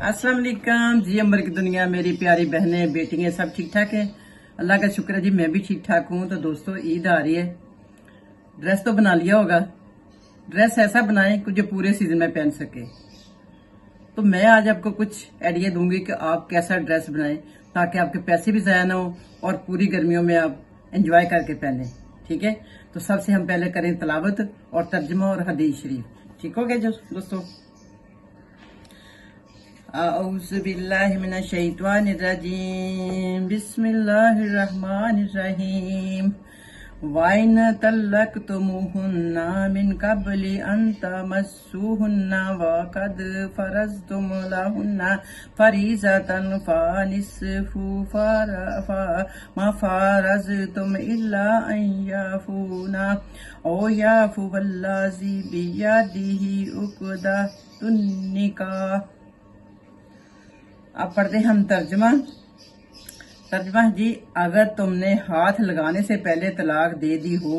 अस्सलाम वालेकुम जी। अमर की दुनिया, मेरी प्यारी बहनें बेटियां सब ठीक ठाक है। अल्लाह का शुक्र है जी, मैं भी ठीक ठाक हूँ। तो दोस्तों, ईद आ रही है, ड्रेस तो बना लिया होगा। ड्रेस ऐसा बनाएं कि जो पूरे सीजन में पहन सके। तो मैं आज आपको कुछ आइडिया दूंगी कि आप कैसा ड्रेस बनाएं ताकि आपके पैसे भी ज़ाया ना हो और पूरी गर्मियों में आप एंजॉय करके पहने। ठीक है, तो सबसे हम पहले करें तलावत और तर्जुमा और हदीस शरीफ। ठीक हो गया जो दोस्तों। औज़ु बिल्लाहि मिनश शैतानिर रजीम, बिस्मिल्लाहिर रहमानिर रहीम। वाइन तल्लक़तुमुहुन्ना मिन क़ब्लि अन तमस्सूहुन्ना व क़द फ़रज़्तुम लहुन्ना फ़रीज़तन फ़निस्फ़ु मा फ़रज़्तुम इल्ला अन याफ़ूना औ याफ़ू वल्लज़ी बियदिही उक़दतुन निकाह। अब पढ़ते हम तर्जुमा जी। अगर तुमने हाथ लगाने से पहले तलाक दे दी हो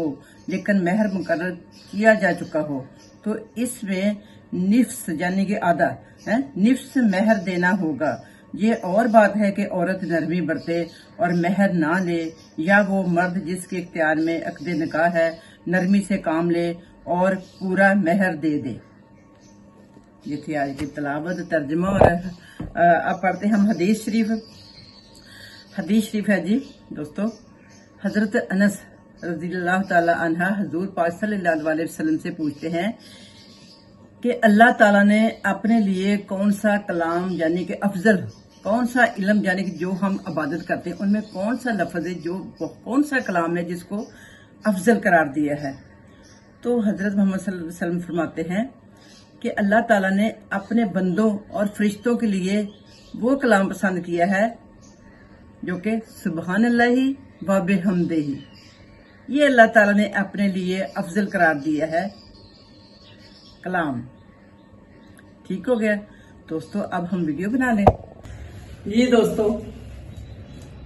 लेकिन महर मुकर्रर किया जा चुका हो तो इसमें निफ्स यानी कि आधा निफ्स महर देना होगा। ये और बात है कि औरत नरमी बरते और महर ना ले, या वो मर्द जिसके इख्तियार में अक़्द निकाह है नरमी से काम ले और पूरा महर दे दे। ये थी आज की तलावत, तर्जुमा। और अब पढ़ते हम हदीस शरीफ। हदीस शरीफ है जी दोस्तों, हजरत अनस रज़ियल्लाहु ताला अन्हा हुजूर पाक सल्लल्लाहु अलैहि वसल्लम से पूछते हैं कि अल्लाह ताला ने अपने लिए कौन सा कलाम यानी कि अफजल, कौन सा इल्म यानी कि जो हम इबादत करते हैं उनमें कौन सा लफ्ज़ है, जो कौन सा कलाम है जिसको अफजल करार दिया है। तो हजरत मोहम्मद सल्लल्लाहु अलैहि वसल्लम फरमाते हैं कि अल्लाह ताला ने अपने बंदों और फरिश्तों के लिए वो कलाम पसंद किया है जो कि सुबहानल्लाहि व बिहम्दिही, ये अल्लाह ताला ने अपने लिए अफजल करार दिया है कलाम। ठीक हो गया दोस्तों। अब हम वीडियो बना लें जी दोस्तों।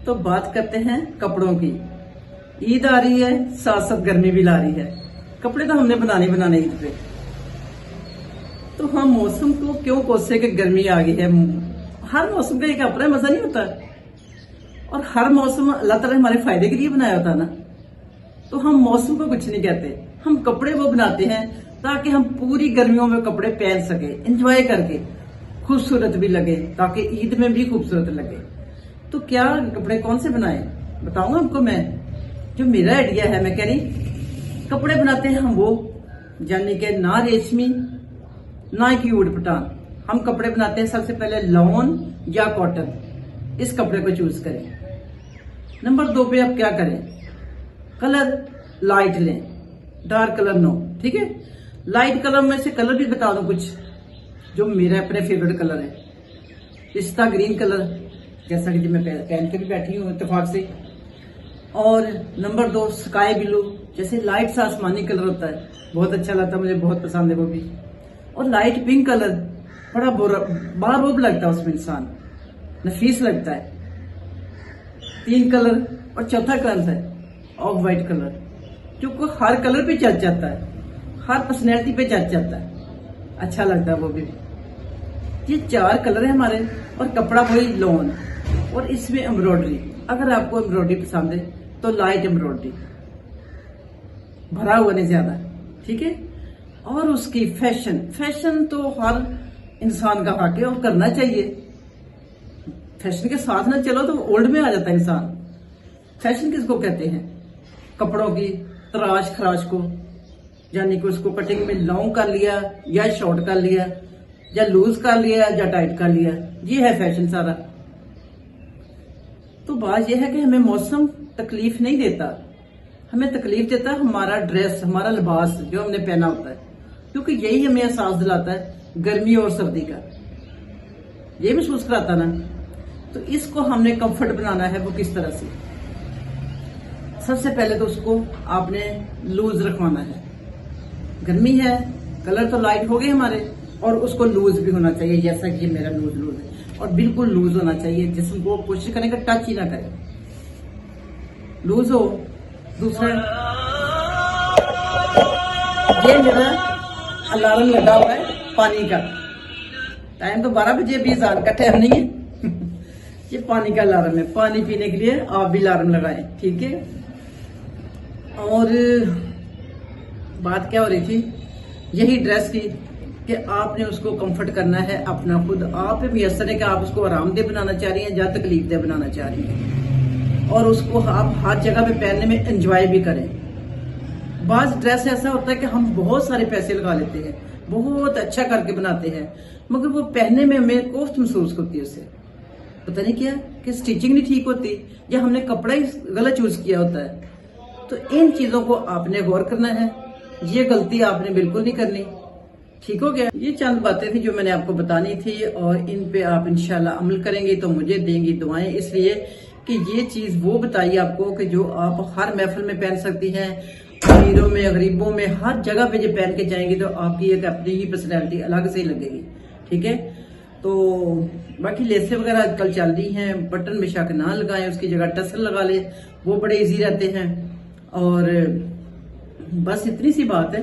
तो बात करते हैं कपड़ों की। ईद आ रही है, साथ साथ गर्मी भी ला रही है। कपड़े तो हमने बनाने ईद पे। तो हम मौसम को क्यों कोसे कि गर्मी आ गई है। हर मौसम का एक अपना मजा नहीं होता, और हर मौसम अल्लाह ताला ने हमारे फायदे के लिए बनाया होता ना। तो हम मौसम को कुछ नहीं कहते, हम कपड़े वो बनाते हैं ताकि हम पूरी गर्मियों में कपड़े पहन सके, एंजॉय करके, खूबसूरत भी लगे, ताकि ईद में भी खूबसूरत लगे। तो क्या कपड़े कौन से बनाए बताऊंगा आपको मैं। जो मेरा आइडिया है, मैं कह रही कपड़े बनाते हैं हम वो यानी कि ना रेशमी ना की ऊट पटान। हम कपड़े बनाते हैं सबसे पहले लॉन या कॉटन, इस कपड़े को चूज करें। नंबर 2 पे आप क्या करें, कलर लाइट लें, डार्क कलर नो। ठीक है, लाइट कलर में से कलर भी बता दूं कुछ जो मेरा अपने फेवरेट कलर है। पिस्ता ग्रीन कलर, जैसा कि मैं पहन के भी बैठी हूँ इत्तेफाक से। और नंबर 2 स्काई ब्लू, जैसे लाइट सा आसमानी कलर होता है, बहुत अच्छा लगता है, मुझे बहुत पसंद है वो भी। और लाइट पिंक कलर, बड़ा बारूब लगता है उसमें, इंसान नफीस लगता है। 3 कलर, और चौथा कलर है ऑफ वाइट कलर, जो को हर कलर पे जच जाता है, हर पर्सनैलिटी पे जच जाता है, अच्छा लगता है वो भी। ये 4 कलर है हमारे। और कपड़ा वही लॉन, और इसमें एम्ब्रॉयडरी। अगर आपको एम्ब्रॉयडरी पसंद है तो लाइट एम्ब्रॉयडरी, भरा हुआ नहीं ज्यादा। ठीक है, और उसकी फैशन तो हर इंसान का हक है और करना चाहिए। फैशन के साथ ना चलो तो ओल्ड में आ जाता है इंसान। फैशन किसको कहते हैं, कपड़ों की तराश खराश को, यानी कि उसको कटिंग में लॉन्ग कर लिया या शॉर्ट कर लिया या लूज कर लिया या टाइट कर लिया, ये है फैशन सारा। तो बात यह है कि हमें मौसम तकलीफ नहीं देता, हमें तकलीफ देता है हमारा ड्रेस, हमारा लिबास जो हमने पहना होता है, क्योंकि यही हमें एहसास दिलाता है गर्मी और सर्दी का, ये महसूस कराता ना। तो इसको हमने कंफर्ट बनाना है। वो किस तरह से, सबसे पहले तो उसको आपने लूज रखवाना है। गर्मी है, कलर तो लाइट हो गए हमारे, और उसको लूज भी होना चाहिए, जैसा कि मेरा लूज है, और बिल्कुल लूज होना चाहिए, जिसम को कोशिश करें कि टच ही ना करे, लूज हो। दूसरा, ये मेरा अलार्म लगा हुआ है पानी का, टाइम तो 12 बजे भी अजान का टाइम नहीं है। ये पानी का अलार्म है, पानी पीने के लिए आप भी अलार्म लगाएं, ठीक है। और बात क्या हो रही थी, यही ड्रेस की, कि आपने उसको कंफर्ट करना है अपना खुद। आप पे मुयसर है कि आप उसको आरामदेह बनाना चाह रही हैं या तकलीफदेह बनाना चाह रही हैं, और उसको आप हर जगह पे पहनने में एंजॉय भी करें। बाज ड्रेस ऐसा होता है कि हम बहुत सारे पैसे लगा लेते हैं, बहुत अच्छा करके बनाते हैं, मगर वो पहनने में हमें कोफ्त महसूस होती है उससे। पता नहीं क्या कि स्टिचिंग नहीं ठीक होती या हमने कपड़ा ही गलत चूज किया होता है। तो इन चीजों को आपने गौर करना है, ये गलती आपने बिल्कुल नहीं करनी, ठीक हो गया। ये चंद बातें थी जो मैंने आपको बतानी थी, और इन पे आप इंशाल्लाह अमल करेंगे तो मुझे देंगी दुआएं, इसलिए कि ये चीज वो बताई आपको कि जो आप हर महफिल में पहन सकती हैं, अमीरों में, गरीबों में, हर जगह पे जो पहन के जाएंगे तो आपकी एक अपनी ही पर्सनैलिटी अलग से ही लगेगी, ठीक है। तो बाकी लेसें वगैरह आजकल चल रही हैं, बटन बेशक ना लगाएं, उसकी जगह टसल लगा ले, वो बड़े इजी रहते हैं। और बस इतनी सी बात है,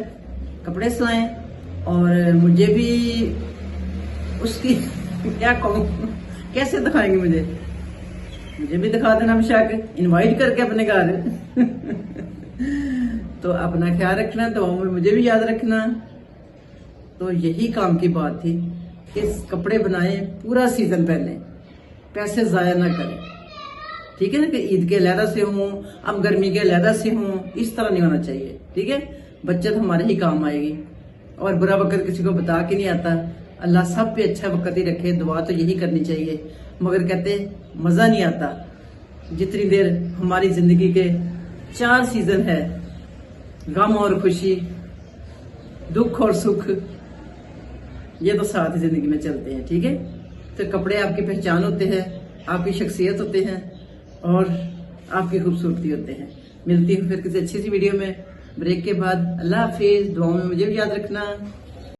कपड़े सिलाएं, और मुझे भी उसकी क्या कहूँ, कैसे दिखाएंगे मुझे भी दिखा देना बेशक, इनवाइट करके अपने घर। तो अपना ख्याल रखना, तो मुझे भी याद रखना। तो यही काम की बात थी कि कपड़े बनाए, पूरा सीजन पहने, पैसे जाया ना करें, ठीक है ना, कि ईद के लहदा से हों, अब गर्मी के लहदा से हों, इस तरह नहीं होना चाहिए, ठीक है। बचत हमारे ही काम आएगी, और बुरा वक्त किसी को बता के नहीं आता। अल्लाह सब पे अच्छा वक्त ही रखे, दुआ तो यही करनी चाहिए। मगर कहते मजा नहीं आता जितनी देर हमारी जिंदगी के 4 सीजन है, गम और खुशी, दुख और सुख, ये तो साथ ही जिंदगी में चलते हैं, ठीक है। तो कपड़े आपकी पहचान होते हैं, आपकी शख्सियत होते हैं, और आपकी खूबसूरती होते हैं। मिलती हूँ फिर किसी अच्छी सी वीडियो में ब्रेक के बाद। अल्लाह हाफिज, दुआओं में मुझे भी याद रखना।